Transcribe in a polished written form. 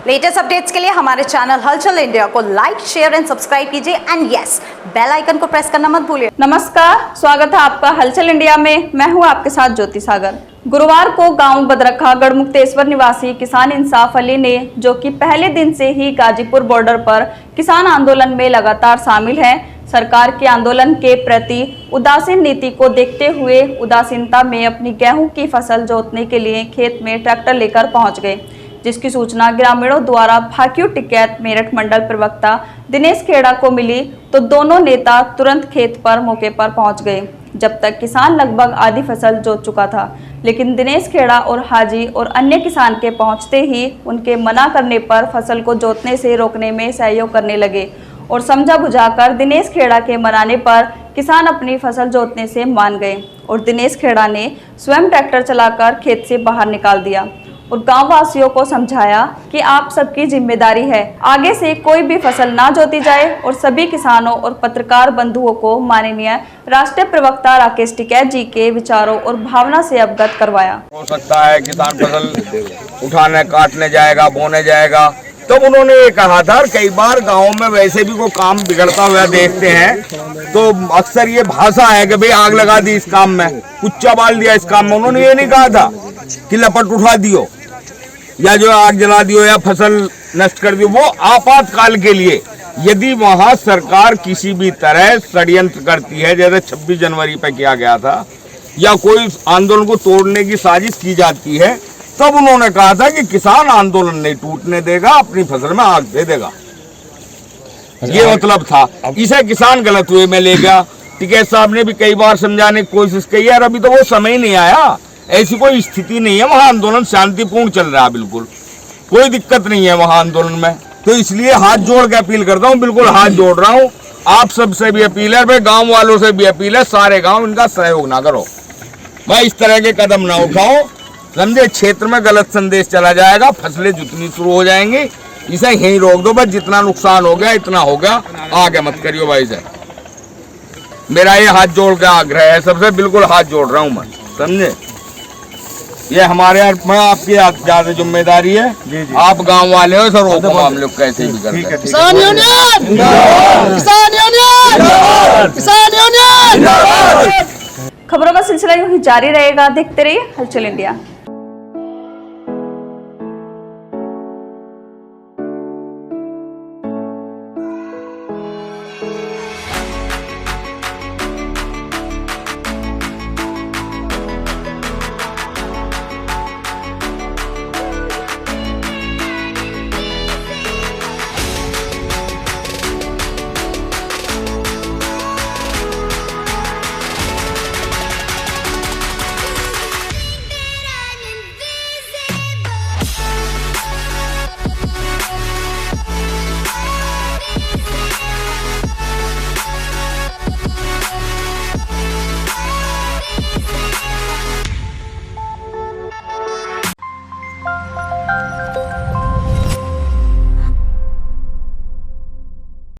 Latest updates के लिए हमारे चैनल हलचल इंडिया को लाइक, शेयर एंड सब्सक्राइब कीजिए एंड यस, बेल आइकन को प्रेस करना मत भूलिए। नमस्कार, स्वागत है आपका हलचल इंडिया में। मैं हूं आपके साथ ज्योति सागर। गुरुवार को गांव बदरखा गढ़मुक्तेश्वर निवासी किसान इंसाफ अली ने, जो कि पहले दिन से ही गाजीपुर बॉर्डर पर किसान आंदोलन में लगातार शामिल हैं, सरकार के आंदोलन के प्रति उदासीन नीति को देखते हुए उदासीनता में अपनी गेहूं की फसल जोतने के लिए खेत में ट्रैक्टर लेकर पहुंच गए, जिसकी सूचना ग्रामीणों द्वारा भाकियू टिकैत मेरठ मंडल प्रवक्ता दिनेश खेड़ा को मिली तो दोनों नेता तुरंत खेत पर मौके पर पहुंच गए। जब तक किसान लगभग आधी फसल जोत चुका था, लेकिन दिनेश खेड़ा और हाजी और अन्य किसान के पहुंचते ही उनके मना करने पर फसल को जोतने से रोकने में सहयोग करने लगे और समझा बुझाकर दिनेश खेड़ा के मनाने पर किसान अपनी फसल जोतने से मान गए और दिनेश खेड़ा ने स्वयं ट्रैक्टर चलाकर खेत से बाहर निकाल दिया और गांव वासियों को समझाया कि आप सबकी जिम्मेदारी है, आगे से कोई भी फसल ना जोती जाए और सभी किसानों और पत्रकार बंधुओं को माननीय राष्ट्रीय प्रवक्ता राकेश टिकैत जी के विचारों और भावना से अवगत करवाया। हो सकता है किसान फसल उठाने काटने जाएगा, बोने जाएगा, तो उन्होंने ये कहा था। कई बार गाँव में वैसे भी कोई काम बिगड़ता हुआ देखते हैं तो अक्सर ये भाषा है कि भाई आग लगा दी इस काम में, कुच्चा बाल दिया इस काम में। उन्होंने ये नहीं कहा था कि लपट उठा दियो या जो आग जला दियो या फसल नष्ट कर दियो। वो आपातकाल के लिए यदि वहां सरकार किसी भी तरह षड्यंत्र करती है, जैसे 26 जनवरी पे किया गया था, या कोई आंदोलन को तोड़ने की साजिश की जाती है, तब उन्होंने कहा था कि किसान आंदोलन नहीं टूटने देगा, अपनी फसल में आग दे देगा। ये मतलब था। इसे किसान गलत हुए में ले गया। टिकैत साहब ने भी कई बार समझाने की कोशिश की यार अभी तो वो समय नहीं आया, ऐसी कोई स्थिति नहीं है, वहां आंदोलन शांतिपूर्ण चल रहा है, बिल्कुल कोई दिक्कत नहीं है वहां आंदोलन में। तो इसलिए हाथ जोड़ के अपील करता हूं, बिल्कुल हाथ जोड़ रहा हूं। आप सबसे भी अपील है, भाई गांव वालों से भी अपील है, सारे गांव इनका सहयोग ना करो, भाई इस तरह के कदम ना उठाओ, समझे। क्षेत्र में गलत संदेश चला जाएगा, फसलें जुतनी शुरू हो जाएंगी, इसे यहीं रोक दो। बस जितना नुकसान हो गया इतना हो गया, आगे मत करियो भाई से। मेरा ये हाथ जोड़ के आग्रह है सबसे, बिल्कुल हाथ जोड़ रहा हूं मैं, समझे। ये हमारे में आपकी ज्यादा जिम्मेदारी है, आप गांव वाले हो सर, रोको मामले को कैसे भी करते हैं। किसान यूनियन, किसान यूनियन, किसान यूनियन। खबरों का सिलसिला यूं ही जारी रहेगा, देखते रहिए हलचल इंडिया।